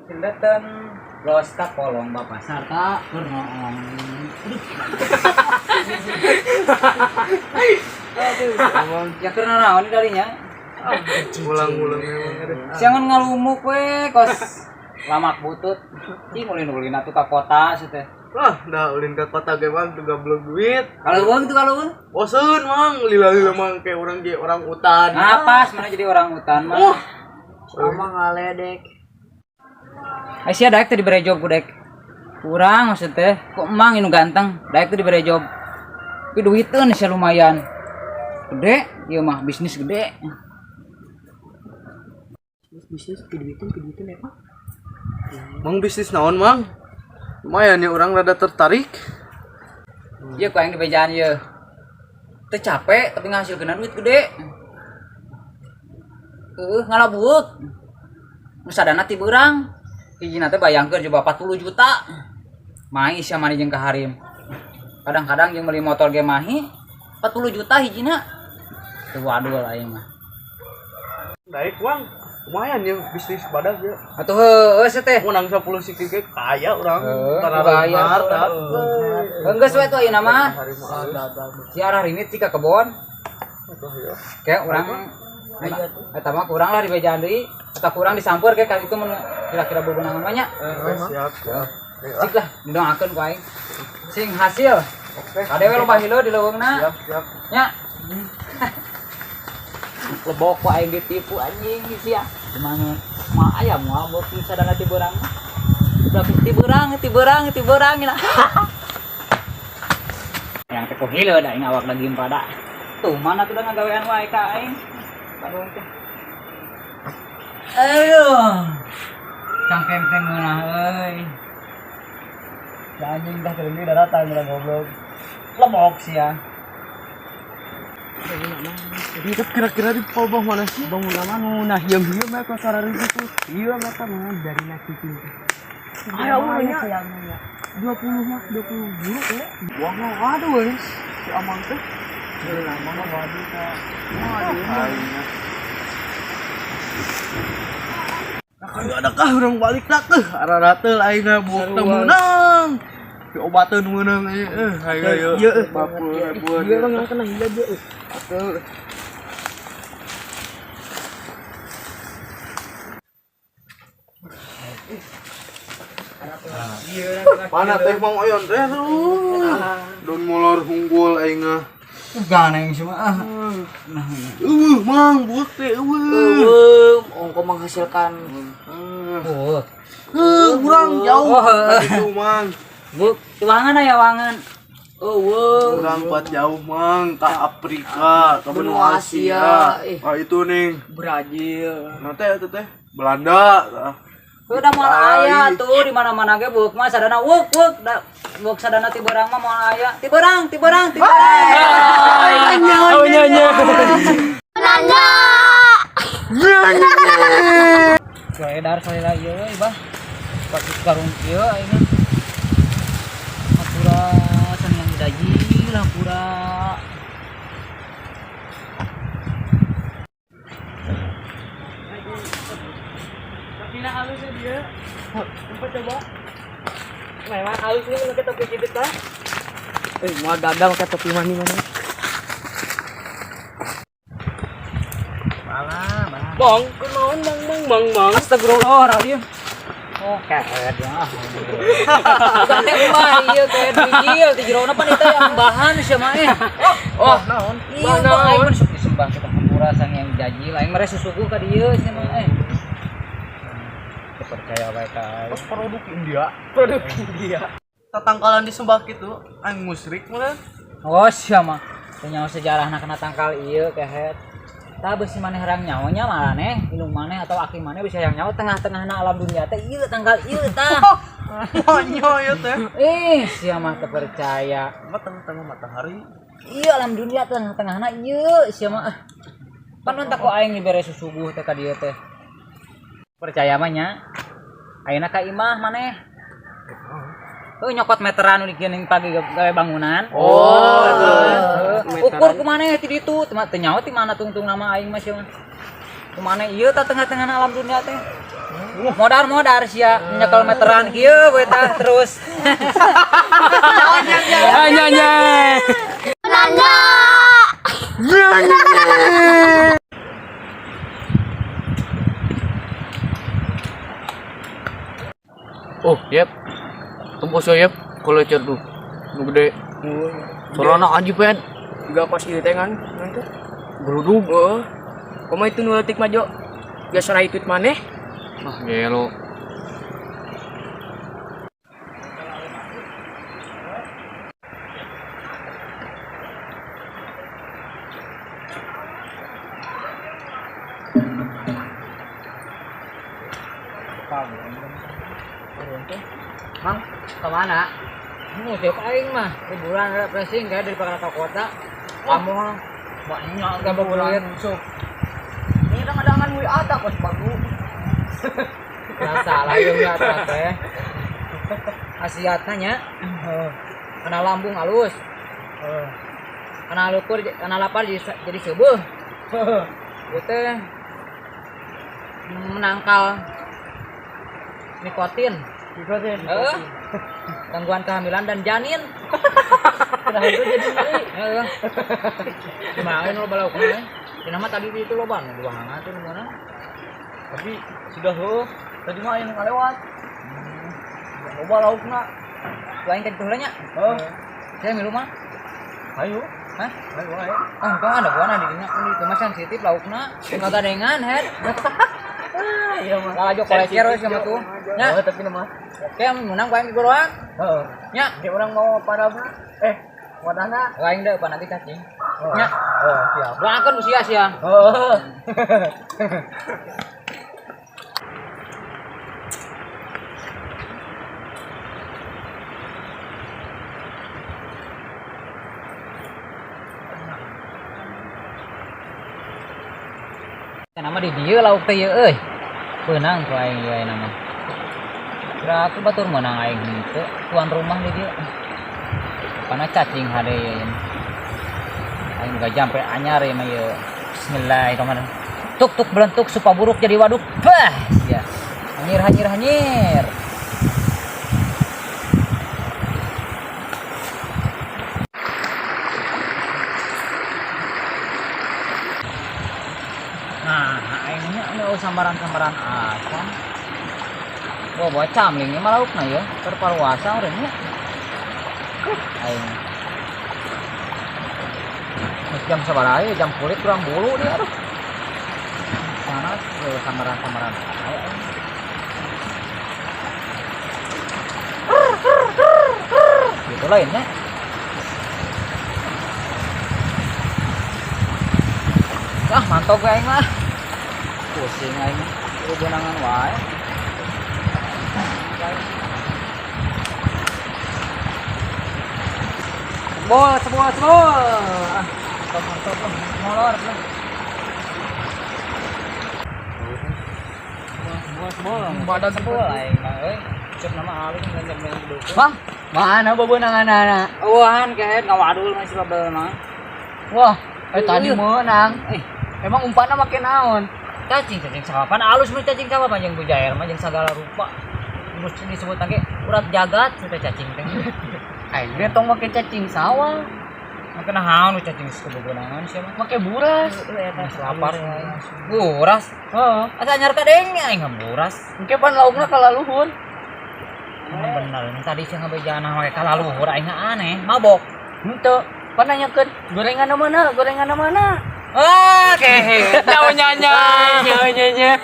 Sindetan los ka kolong bapak sarta keur ngoong. Aduh. Ya keur naon kalinya? Ulang-ulang memang. Jangan ngalumuk we kos lamak butut. Cing ulin-ulin atuh ka kota sih teh. Dah ulin ke kota ge Bang juga belum duit. Kalau uang itu kalau uang. Bosen Mang, lila-lila Mang kayak orang hutan. Apa sebenarnya jadi orang hutan mah? Sama ngaledek. Aisyah daek teh dibere job ku dek. Kurang maksud teh. Kok emang inu ganteng, daek teh dibere job. Tapi duiteun sia lumayan. Gede, ieu mah bisnis gede. Bisnis piduitin ya Pak. Mang bisnis naon Mang? Lumayan ya orang rada tertarik. Ieu ku aing dibejaan ieu. Teu capek tapi ngahasilkeun duit gede. Ngalabuuk. Nu sadana ti beurang. Hijina teh bayangkeun coba 40 juta. Mahi sia mani jeung ka Harim. Kadang-kadang jeung meuli motor ge mahi 40 juta hijina. Teu wadul aing mah. Daek Bang, lumayan ya bisnis badak ya. Atuh heueuh teh. Menang 10 sikit ge kaya urang. Karena kaya. harta. Geus we tuh ayeuna mah. Si arah rimit ti ka kebon. Atuh ya. Kayak urang eta mah kurang lah dibejaan deui. Eta kurang disampeur kayak kali itu kira-kira bebenang namanya. Siap. Cik lah didoakeun ku aing. Sing hasil. Oke. Adewe loba hileud di leuweungna. Siap. Nya. Lebok ku aing ditipu anjing sia. Cuman mah aya moal beuh sadana ti beurang mah. Udah ti beurang ina. Yang teh ku hileud aing awak daging pada. Tuh mana tuh dengan gawean wae ka aing. Padahal teh. Aduh. Cangkem teh meunah euy. Anjing dah keling dah datang udah goblok. Lebok sia. Itu kira-kira di Polbah mana sih? Bang ulama ngunah diam-diam mereka sarari gitu. Iya mereka mah dari nasi cinta. Ayo ulangnya. 20 mah 20 euro ya. Uang ada weh. Si Amang teh. Lama mah waduh Kak. Kagak ada kah orang balik dah tuh. Arah teh aingna buak teh menang. Obateun meunang ayo. Iya, Bapur. Iya bang kena hila dia. Atuh. Mana teh Mang Oyon teh don molor hunggul aingna. Ganeng semua. Mang buak teh eueuh. Ongko menghasilkan. Kurang jauh. Itu Mang. Bu, wangan ya wangan. Kurang kuat jauh Mang ke Afrika, ke benua Asia. Itu nih Brazil. nanti itu teh Belanda. Udah mau aya tuh di mana-mana ge beuk mah sadana wuk beuk sadana ti beurang mah moal aya. Ti beurang. Edar kali lagi euy, Bah. Pakai karung kieu ayeuna. Pura seni yang daji lah pura. Kakinya halusnya dia. Tempat coba. Memang halusnya pakai topi jepit lah. Mau dadang pakai topi mana? Bang, kenaon bang. Astagfirullah radio. Oh, karet ya. Gante mah ieu karet bijil ti jerona pan eta yang bahan sia mah Oh, naon? Iya, aing mah sok disembah kita hampura sang yang jajil aing mah susuku ka dieu sia mah Percaya wae ka. Terus produk India. Tatangkalan disembah gitu, aing musyrik meureun. Oh, sia mah. Teu nyaho sejarahna kana tangkal ieu kehet. Tah beusi maneh harang nyaonya maneh, indung maneh atau aki maneh bisa yang nyaho tengah-tengahna alam dunia teh ieu tanggal ieu tah. Monyo ya teh. Sia mah teu percaya. Tengah-tengah matahari. Ieu alam dunia tengah-tengahna ieu sia mah. Pan entak kok aing dibere susubuh teh ka dieu teh. Percaya mah nya. Ayeuna ka imah maneh. Tuh nyokot meteran nu dikeun pagi gawe bangunan. Ukur kumaneh ti ditu, teu nyaho ti mana tungtung nama aing mah sia mah. Kumaneh ieu tah tengah-tengah alam dunia teh. Modar sia nyekel meteran kieu we tah terus. Nya. Oh, yep. Tempo saya yep. Kalau cer tuh. Nu gede. Sorana anjing pen. Juga pas ieu teh kan. Nanti. Beruduk. Komo itu nu leutik majo. Biasa na itu maneh. Ah, gelo. Mang, kemana? Mau siapa aing mah? Liburan refreshing kayak dari Jakarta kota. Kamu banyak gak berbulan Sok. Ini kadang-kadang we ada pas baru. Biasa lah ya teh. Asiatnya nya. Kena lambung halus. Kena lukur, kena lapar jadi sebuh. Itu menangkal nikotin. Gangguan kehamilan dan janin. Udah itu jadi ngeri. Kemarin lo balauk nih. Nama tadi itu lo bang, dua hangat tuh mana? Tapi sudah lo tadi mah yang ngalewat. Loba laukna. Lain ke tulanya. Saya milu mah. Ayo. Hah? Ayo. Ah, kau ada buana di dinya ini cuma sensitif laukna. Enggak gadengan, head. Iya mah. Kalau aja kolecer sama tuh. Nya. Tapi nama. Oke, menang paling goroan. Heeh. Nya. Kayak orang mau padahna. Wadahna. Lain deh pan nanti cacing. Nya. Siap. Doakan usia sia. Nama di dia lauk teh euy. Beunang ku aing ieu nama. Kira aku batur meunang aing henteu tuan rumah di dia. Karena cacing hade ieu. Aing gak jampe anyar ya mah ieu. Bismillahirrahmanirrahim. Tuk belentuk supa buruk jadi waduk. Bah, ya. Hanyir. Nah, aingnya ini sambaran-sambaran asam. Bawa camling ini malah laukna ya, terparuasa urangnya. Aing. Jam sabaraha ya, jam kulit kurang bulu dia aduh. Panas sambaran-sambaran. Gitu lainnya. Ah, mantap gue aing mah. Pusing aing. Kudu benangan wae. Sebol. Ah, mantap. Molor. Sebol. Badan sebol aing mah euy. Cep nama alus nganjam duduk. Bang, mana bebeunanganana? Eueuhan kahet ngawadul mah si babel mah. Wah, tadi menang. Emang umpannya makin naon? Cacing sawapan alus mah cacing sawapan jeung bujair mah jeung sagala rupa. Terus disebut tangke urat jagat sudah cacing teh. Akhirnya tong make cacing sawah, Maka naon nu cacing kebebenangan sia mah. make buras. Lapar. Buras. Heeh. Asa anyar kadeng aing buras. Engke pan laukna kalaluhur. Bener, tadi sih ngabejana make kalaluhur aing aneh, mabok. Henteu, pan nanyakeun gorengan mana? Ah, kehe. Nyawa nyanya.